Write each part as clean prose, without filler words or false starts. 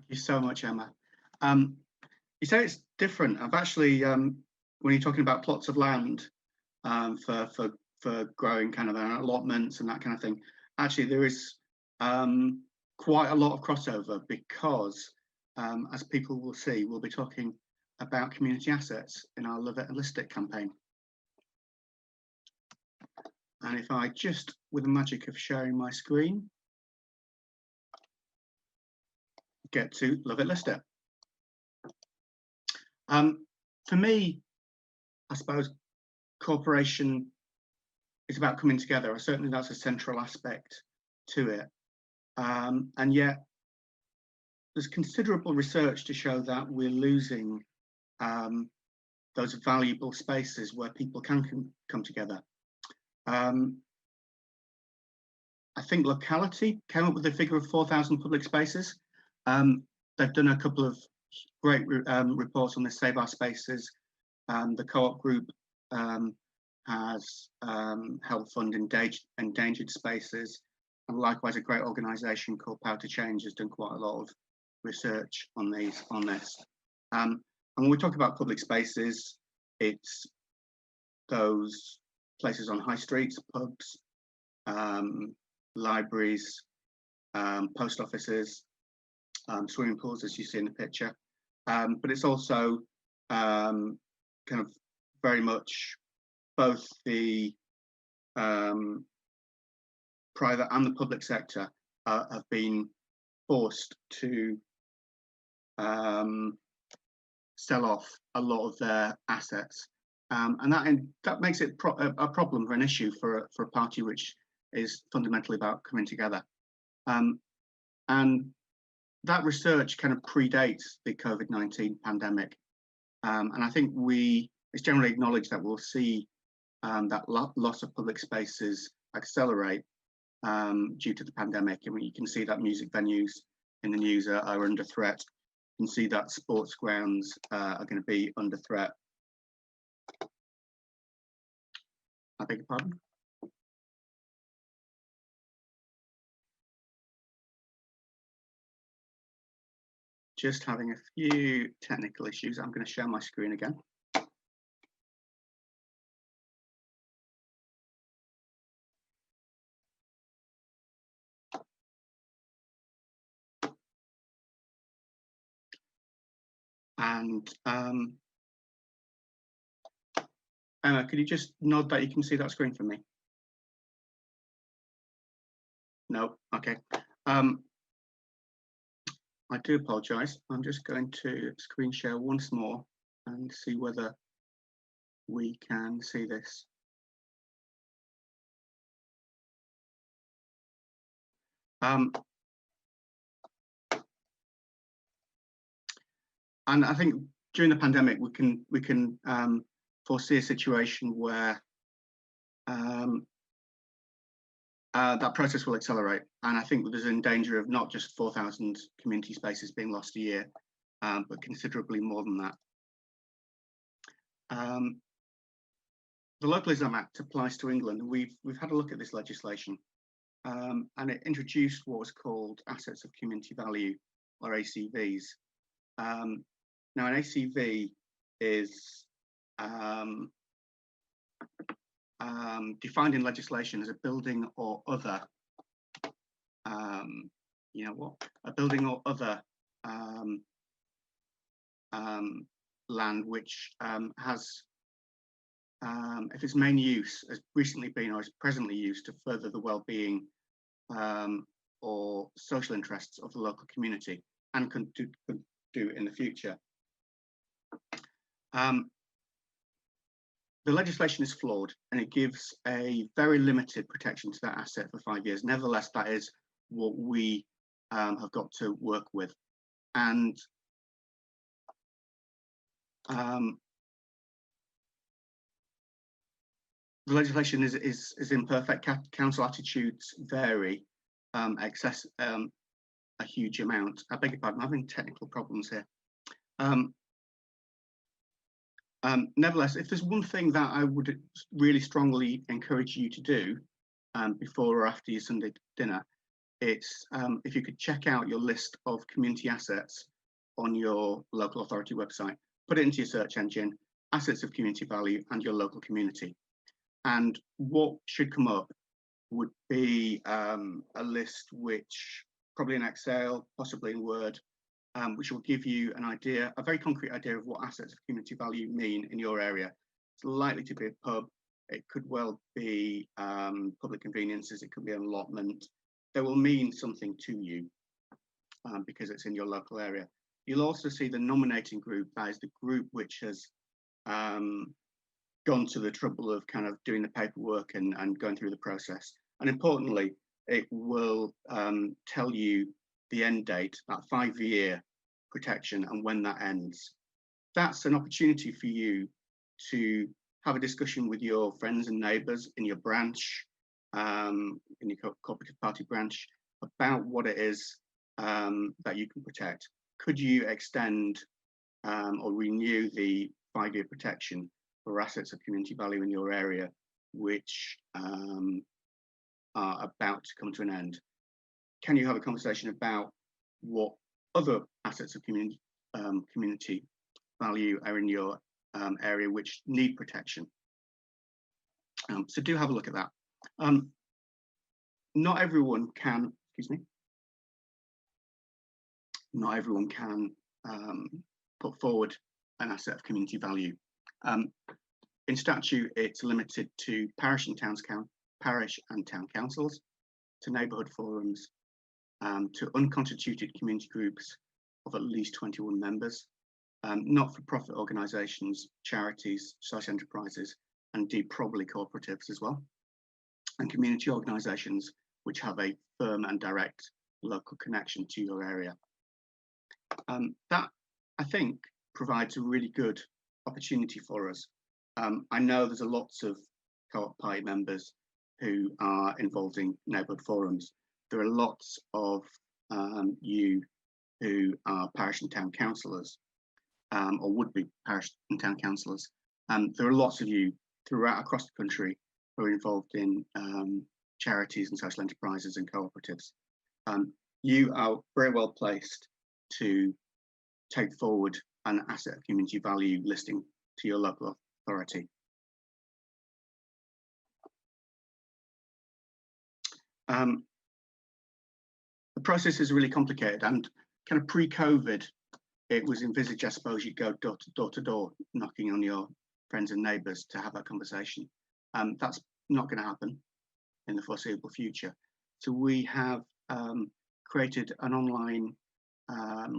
you so much, Emma. You say it's different. I've actually, when you're talking about plots of land for growing kind of allotments and that kind of thing, actually there is quite a lot of crossover because, as people will see, we'll be talking about community assets in our Love It and List It campaign. And if I just, with the magic of sharing my screen, get to Love It, List It. For me, I suppose cooperation is about coming together. Certainly that's a central aspect to it. And yet there's considerable research to show that we're losing those valuable spaces where people can come together. I think Locality came up with a figure of 4,000 public spaces. They've done a couple of great reports on this, Save Our Spaces. The Co-op group has helped fund endangered spaces, and likewise a great organisation called Power to Change has done quite a lot of research on this. And when we talk about public spaces, it's those places on high streets, pubs, libraries, post offices, swimming pools, as you see in the picture. But it's also kind of very much both the private and the public sector have been forced to sell off a lot of their assets, and that makes it a problem for an issue for a party which is fundamentally about coming together. And that research kind of predates the COVID-19 pandemic, and I think it's generally acknowledged that we'll see that loss of public spaces accelerate due to the pandemic. I mean, you can see that music venues in the news are under threat. You can see that sports grounds are going to be under threat. I beg your pardon? Just having a few technical issues. I'm going to share my screen again. And Emma, could you just nod that you can see that screen for me? No, okay. I do apologise. I'm just going to screen share once more and see whether we can see this. And I think during the pandemic, we can foresee a situation where that process will accelerate, and I think there's in danger of not just 4,000 community spaces being lost a year, but considerably more than that. The Localism Act applies to England, and we've had a look at this legislation, and it introduced what was called assets of community value, or ACVs. Now, an ACV is defined in legislation as a building or other, a building or other land which has, if its main use has recently been or is presently used to further the well-being or social interests of the local community, and could do in the future. The legislation is flawed, and it gives a very limited protection to that asset for 5 years. Nevertheless, that is what we have got to work with. And the legislation is imperfect. Council attitudes vary a huge amount. I beg your pardon, I'm having technical problems here. Nevertheless, if there's one thing that I would really strongly encourage you to do before or after your Sunday dinner, it's if you could check out your list of community assets on your local authority website, put it into your search engine, assets of community value and your local community. And what should come up would be a list which probably in Excel, possibly in Word, which will give you an idea, a very concrete idea of what assets of community value mean in your area. It's likely to be a pub. It could well be public conveniences. It could be an allotment. They will mean something to you because it's in your local area. You'll also see the nominating group. That is the group which has gone to the trouble of kind of doing the paperwork and going through the process. And importantly, it will tell you the end date, that 5-year protection, and when that ends. That's an opportunity for you to have a discussion with your friends and neighbours in your branch, in your cooperative party branch, about what it is that you can protect. Could you extend or renew the 5-year protection for assets of community value in your area, which are about to come to an end? Can you have a conversation about what other assets of community value are in your area which need protection? So do have a look at that. Not everyone can, not everyone can put forward an asset of community value. In statute, it's limited to parish and town councils, to neighbourhood forums, to unconstituted community groups of at least 21 members, not-for-profit organisations, charities, social enterprises, and indeed probably cooperatives as well, and community organisations which have a firm and direct local connection to your area. That, I think, provides a really good opportunity for us. I know there's lots of co-op party members who are involved in neighbourhood forums. There are lots of you who are parish and town councillors, or would be parish and town councillors. There are lots of you throughout across the country who are involved in charities and social enterprises and cooperatives. You are very well placed to take forward an asset of community value listing to your local authority. The process is really complicated, and kind of pre-COVID, it was envisaged, I suppose, you'd go door to door, knocking on your friends and neighbours to have that conversation. That's not going to happen in the foreseeable future. So we have created an online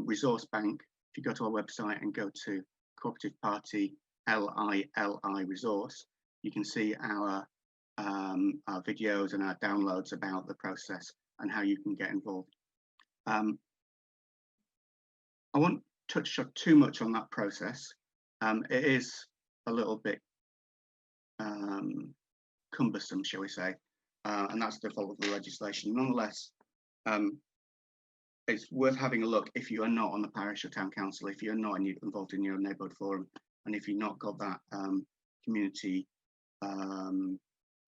resource bank. If you go to our website and go to Cooperative Party LILI resource, you can see our videos and our downloads about the process and how you can get involved. I won't touch too much on that process. It is a little bit cumbersome, shall we say, and that's the fault of the legislation. Nonetheless, it's worth having a look if you are not on the parish or town council, if you're not involved in your neighbourhood forum, and if you've not got that community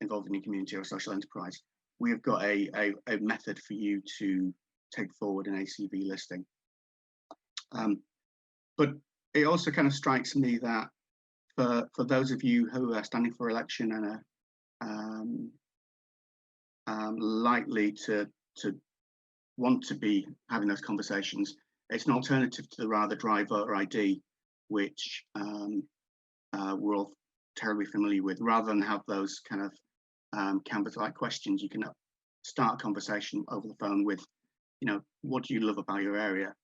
involved in your community or social enterprise. We have got a method for you to take forward an ACV listing. But it also kind of strikes me that for those of you who are standing for election and are likely to want to be having those conversations, it's an alternative to the rather dry voter ID, which we're all terribly familiar with. Rather than have those kind of canvas-like questions, you can start a conversation over the phone with, you know, what do you love about your area?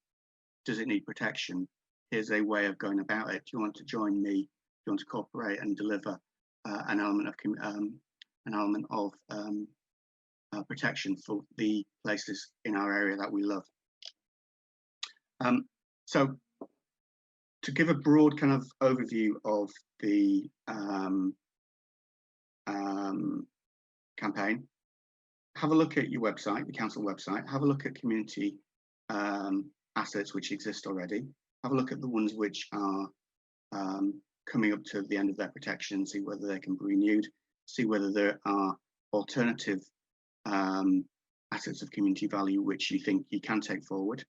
Does it need protection? Here's a way of going about it. Do you want to join me? Do you want to cooperate and deliver an element of protection for the places in our area that we love? So to give a broad kind of overview of the campaign, have a look at your website, the council website, have a look at community assets which exist already, have a look at the ones which are coming up to the end of their protection, see whether they can be renewed, see whether there are alternative assets of community value which you think you can take forward.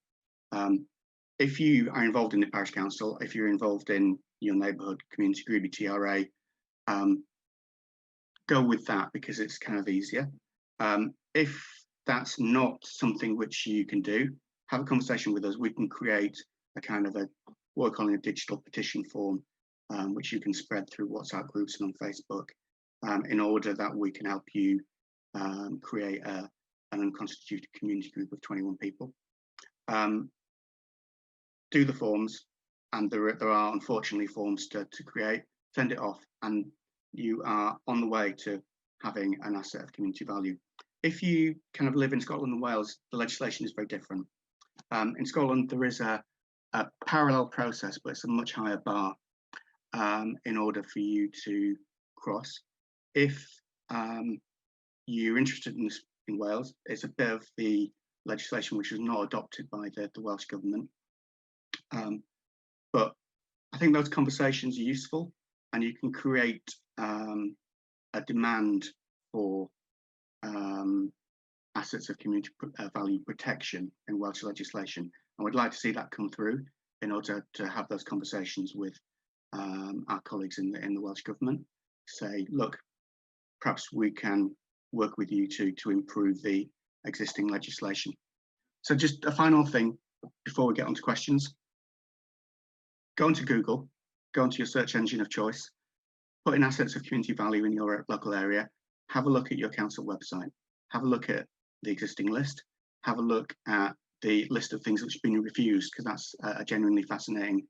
If you are involved in the parish council, if you're involved in your neighbourhood community group, your TRA, go with that because it's kind of easier. If that's not something which you can do, have a conversation with us. We can create a kind of what we're calling a digital petition form, which you can spread through WhatsApp groups and on Facebook, in order that we can help you create an unconstituted community group of 21 people. Do the forms, and there are unfortunately forms to create. Send it off, and you are on the way to having an asset of community value. If you kind of live in Scotland and Wales, the legislation is very different. In Scotland, there is a parallel process, but it's a much higher bar in order for you to cross. If you're interested in this in Wales, it's a bit of the legislation which was not adopted by the Welsh government. But I think those conversations are useful, and you can create a demand for assets of community value protection in Welsh legislation. And we'd like to see that come through in order to have those conversations with our colleagues in the Welsh government. Say, look, perhaps we can work with you to improve the existing legislation. So just a final thing before we get on to questions. Go onto Google, go onto your search engine of choice, put in assets of community value in your local area, have a look at your council website, have a look at the existing list, have a look at the list of things which have been refused, because that's a genuinely fascinating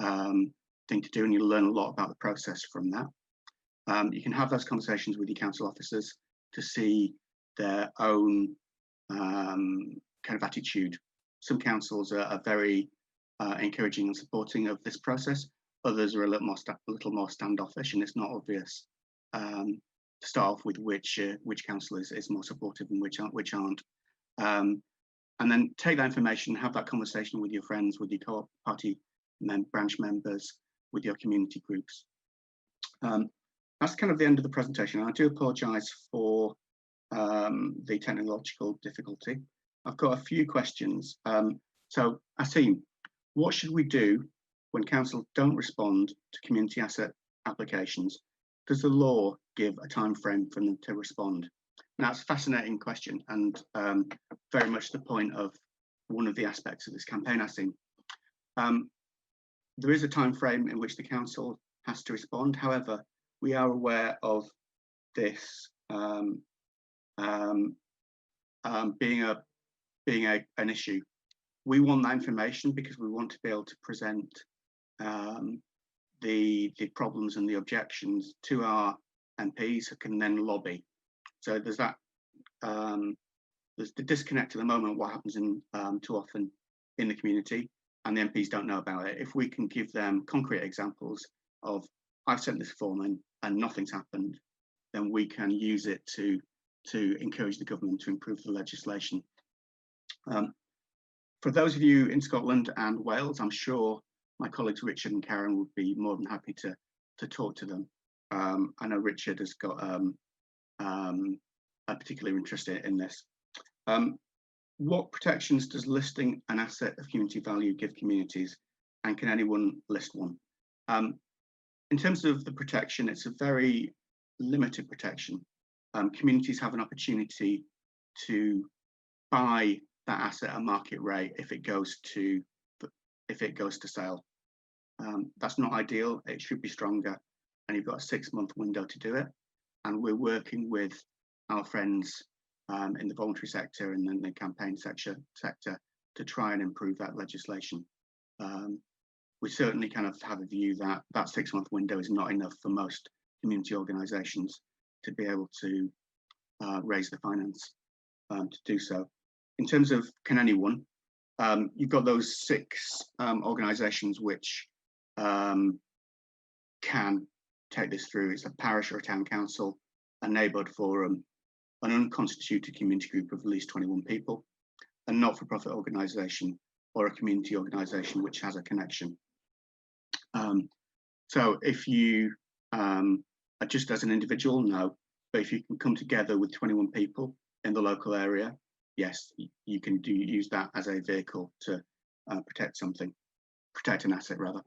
thing to do, and you'll learn a lot about the process from that. You can have those conversations with your council officers to see their own kind of attitude. Some councils are very encouraging and supporting of this process. Others are a little more standoffish, and it's not obvious to start off with which council is more supportive and which aren't. And then take that information, have that conversation with your friends, with your co-op party branch members, with your community groups. That's kind of the end of the presentation. I do apologise for the technological difficulty. I've got a few questions. So, Asim, what should we do when council don't respond to community asset applications? Does the law give a time frame for them to respond? Now, it's a fascinating question, and very much the point of one of the aspects of this campaign, Asim. There is a time frame in which the council has to respond. However, we are aware of this being an issue. We want that information because we want to be able to present the problems and the objections to our MPs who can then lobby. So there's that. There's the disconnect at the moment. What happens too often in the community, and the MPs don't know about it. If we can give them concrete examples of, I've sent this form in and nothing's happened, then we can use it to encourage the government to improve the legislation. For those of you in Scotland and Wales, I'm sure my colleagues Richard and Karen would be more than happy to talk to them. I know Richard has got a particular interest in this. What protections does listing an asset of community value give communities, and can anyone list one? In terms of the protection, it's a very limited protection. Communities have an opportunity to buy that asset at market rate if it goes to sale. That's not ideal. It should be stronger, and you've got a 6-month window to do it. And we're working with our friends in the voluntary sector and then the campaign sector to try and improve that legislation. We certainly kind of have a view that that 6-month window is not enough for most community organisations to be able to raise the finance to do so. In terms of can anyone, you've got those 6 organisations which can take this through. It's a parish or a town council, a neighbourhood forum, an unconstituted community group of at least 21 people, a not-for-profit organisation, or a community organisation which has a connection. So if you are just as an individual, no, but if you can come together with 21 people in the local area yes, you can use that as a vehicle to protect an asset rather.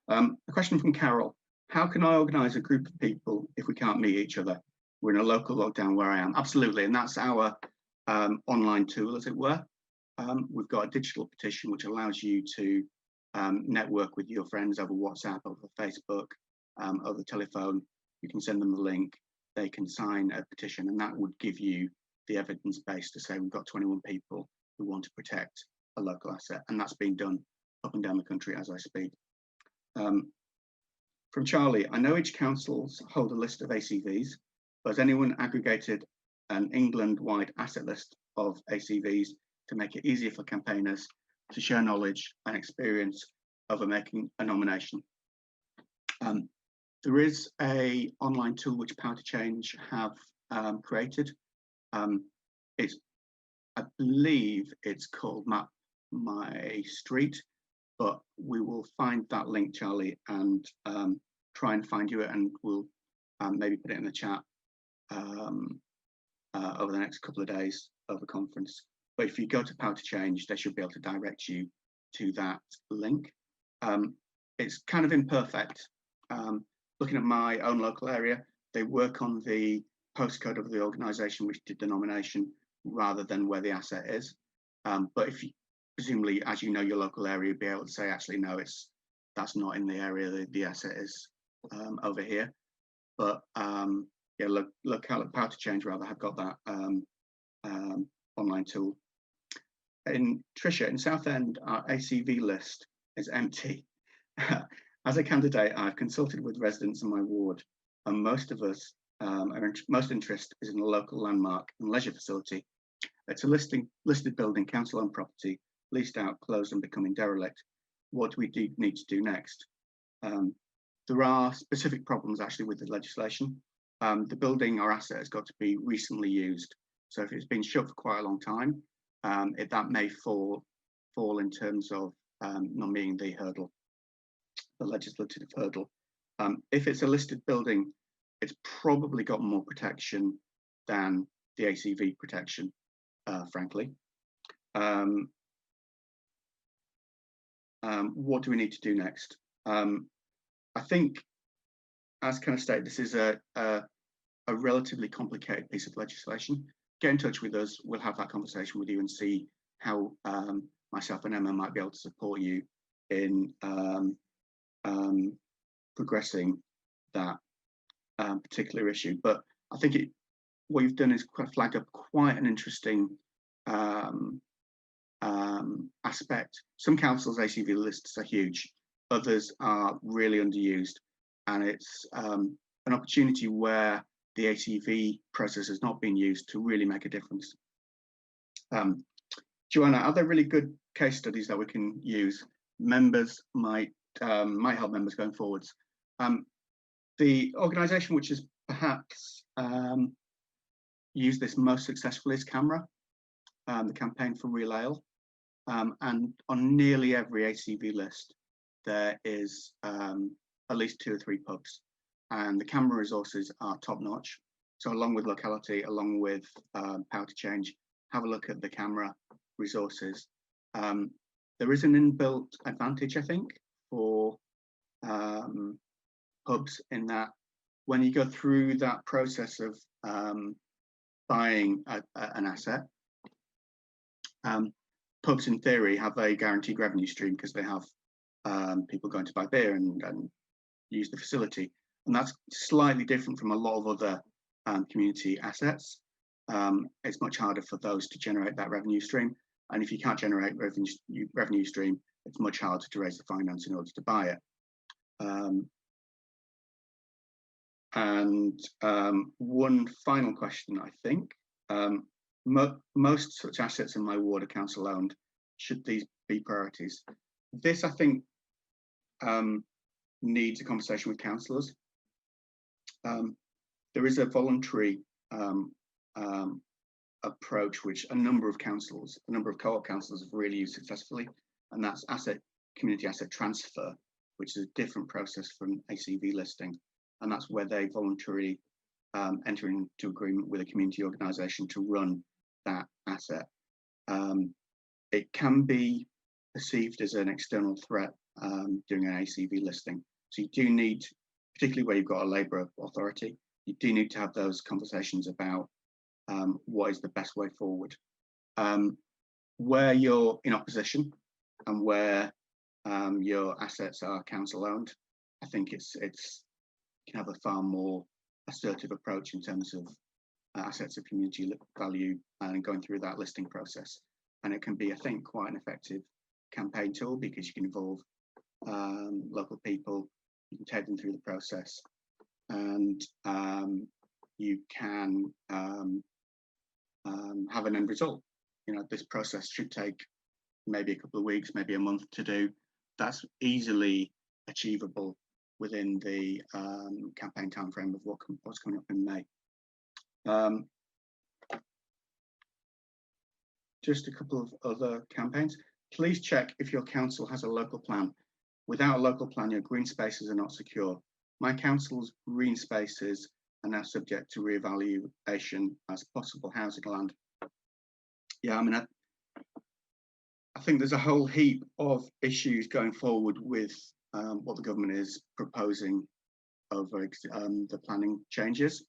A question from Carol. How can I organise a group of people if we can't meet each other? We're in a local lockdown where I am. Absolutely, and that's our online tool, as it were. We've got a digital petition which allows you to network with your friends over WhatsApp, over Facebook, over the telephone. You can send them the link. They can sign a petition, and that would give you the evidence base to say we've got 21 people who want to protect a local asset, and that's being done up and down the country as I speak. From Charlie, I know each councils hold a list of ACVs, but has anyone aggregated an England-wide asset list of ACVs to make it easier for campaigners to share knowledge and experience over making a nomination? There is an online tool which Power to Change have created. I believe it's called Map My Street, but we will find that link, Charlie, and try and find you it, and we'll maybe put it in the chat over the next couple of days of the conference. But if you go to Power to Change, they should be able to direct you to that link. It's kind of imperfect. Looking at my own local area, they work on the postcode of the organisation which did the nomination rather than where the asset is. But if you, presumably, as you know your local area, you'll be able to say, actually, no, that's not in the area, the asset is over here. But yeah, look how Power to Change rather have got that online tool. In Tricia, in Southend, our ACV list is empty. As a candidate, I've consulted with residents in my ward, and most of us, most interest is in a local landmark and leisure facility. It's a listed building, council-owned property, leased out, closed and becoming derelict. What do we need to do next? There are specific problems actually with the legislation. The building or asset has got to be recently used. So if it's been shut for quite a long time, that may fall in terms of not meeting the hurdle, the legislative hurdle. If it's a listed building, it's probably got more protection than the ACV protection, frankly. What do we need to do next? I think, as kind of stated, this is a relatively complicated piece of legislation. Get in touch with us. We'll have that conversation with you and see how myself and Emma might be able to support you in progressing that particular issue. But I think what you've done is flag up quite an interesting aspect. Some councils' ACV lists are huge, others are really underused, and it's an opportunity where the ACV process has not been used to really make a difference. Joanna, are there really good case studies that we can use? Members might help members going forwards. The organisation which has perhaps used this most successfully is CAMRA, the Campaign for Real Ale. And on nearly every ACV list, there is at least 2 or 3 pubs, and the CAMRA resources are top notch. So along with locality, along with Power to Change, have a look at the CAMRA resources. There is an inbuilt advantage, I think, for pubs in that when you go through that process of buying an asset, pubs in theory have a guaranteed revenue stream because they have people going to buy beer and use the facility. And that's slightly different from a lot of other community assets. It's much harder for those to generate that revenue stream. And if you can't generate revenue stream, it's much harder to raise the finance in order to buy it. One final question, I think. Most such assets in my ward are council owned. Should these be priorities? This, I think, needs a conversation with councillors. There is a voluntary approach which a number of co-op councils have really used successfully, and that's community asset transfer, which is a different process from ACV listing, and that's where they voluntarily enter into agreement with a community organisation to run that asset. It can be perceived as an external threat doing an ACV listing. So you do need, particularly where you've got a Labour authority, you do need to have those conversations about what is the best way forward. Where you're in opposition and where your assets are council owned, I think you can have a far more assertive approach in terms of assets of community value and going through that listing process. And it can be, I think, quite an effective campaign tool because you can involve local people, you can take them through the process, and you can have an end result. You know, this process should take maybe a couple of weeks, maybe a month to do. That's easily achievable within the campaign timeframe of what's coming up in May. Just a couple of other campaigns. Please check if your council has a local plan. Without a local plan, your green spaces are not secure. My council's green spaces are now subject to re-evaluation as possible housing land. Yeah, I mean, I think there's a whole heap of issues going forward with what the government is proposing over the planning changes.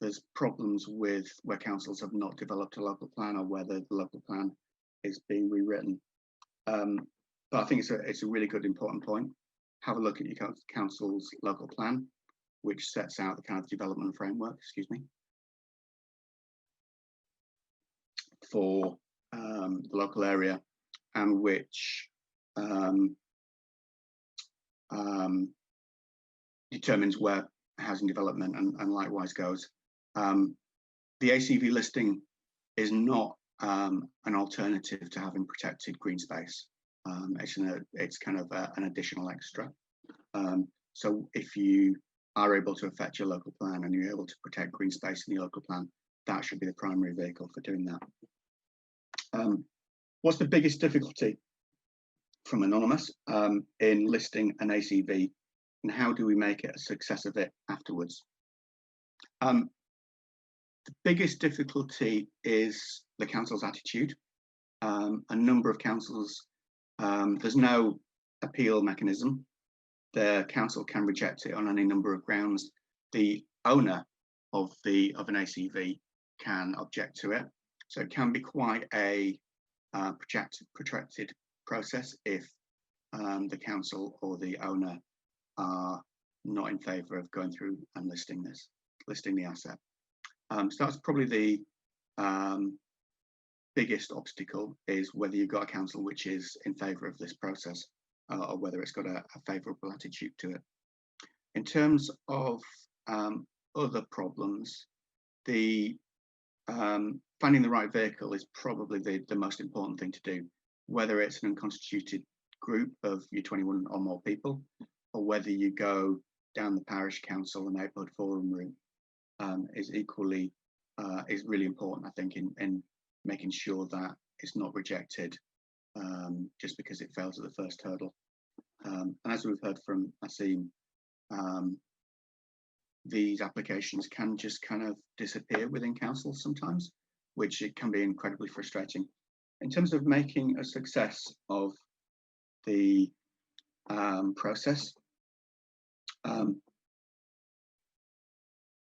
There's problems with where councils have not developed a local plan or whether the local plan is being rewritten. But I think it's a really good important point. Have a look at your council's local plan, which sets out the kind of development framework, for the local area, and which determines where housing development and likewise goes. The ACV listing is not an alternative to having protected green space. It's kind of an additional extra. So if you are able to affect your local plan and you're able to protect green space in your local plan, that should be the primary vehicle for doing that. What's the biggest difficulty from Anonymous in listing an ACV, and how do we make it a success of it afterwards? The biggest difficulty is the council's attitude. A number of councils, there's no appeal mechanism. The council can reject it on any number of grounds. The owner of an ACV can object to it. So it can be quite a protracted process if the council or the owner are not in favour of going through and listing the asset. So that's probably the biggest obstacle, is whether you've got a council which is in favour of this process or whether it's got a favourable attitude to it. In terms of other problems, the finding the right vehicle is probably the most important thing to do, whether it's an unconstituted group of your 21 or more people, or whether you go down the parish council and neighbourhood forum route, is really important, I think, in making sure that it's not rejected just because it fails at the first hurdle. And as we've heard from Asim, these applications can just kind of disappear within councils sometimes, which it can be incredibly frustrating. In terms of making a success of the process,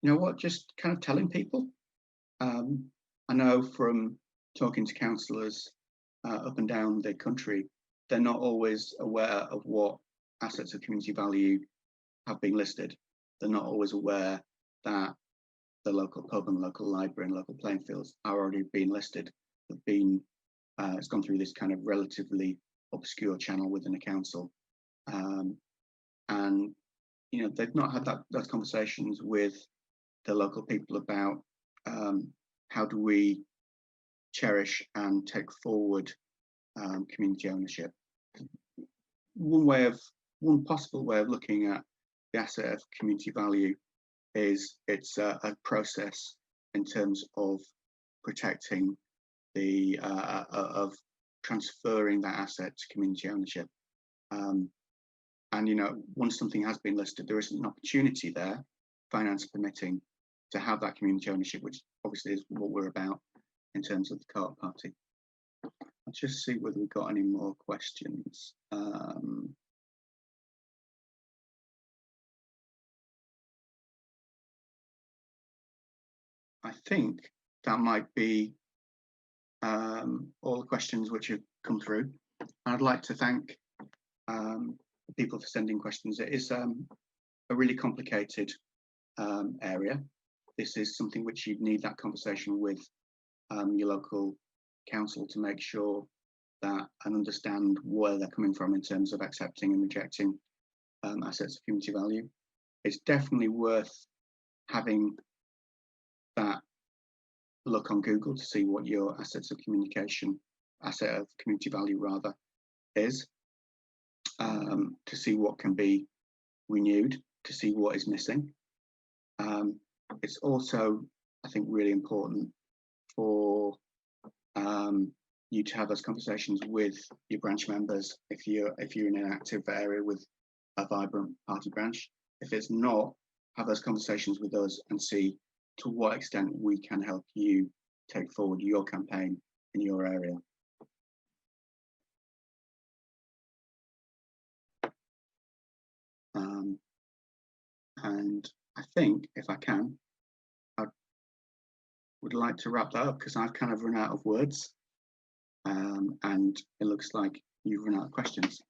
you know what, just kind of telling people. I know from talking to councillors up and down the country, they're not always aware of what assets of community value have been listed. They're not always aware that the local pub and local library and local playing fields are already being listed. It's gone through this kind of relatively obscure channel within the council, and you know, they've not had those conversations with the local people about how do we cherish and take forward community ownership. One possible way of looking at the asset of community value is it's a process in terms of protecting of transferring that asset to community ownership. And you know, once something has been listed, there is an opportunity there, finance permitting, to have that community ownership, which obviously is what we're about, in terms of the co-op party. I'll just see whether we've got any more questions. I think that might be all the questions which have come through. I'd like to thank people for sending questions. It is a really complicated area. This is something which you'd need that conversation with your local council to make sure that and understand where they're coming from in terms of accepting and rejecting assets of community value. It's definitely worth having that look on Google to see what your assets of communication, asset of community value rather, is, to see what can be renewed, to see what is missing. It's also, I think, really important for you to have those conversations with your branch members if you're in an active area with a vibrant party branch. If it's not, have those conversations with us and see to what extent we can help you take forward your campaign in your area. And I think, if I can, I would like to wrap that up because I've kind of run out of words, and it looks like you've run out of questions.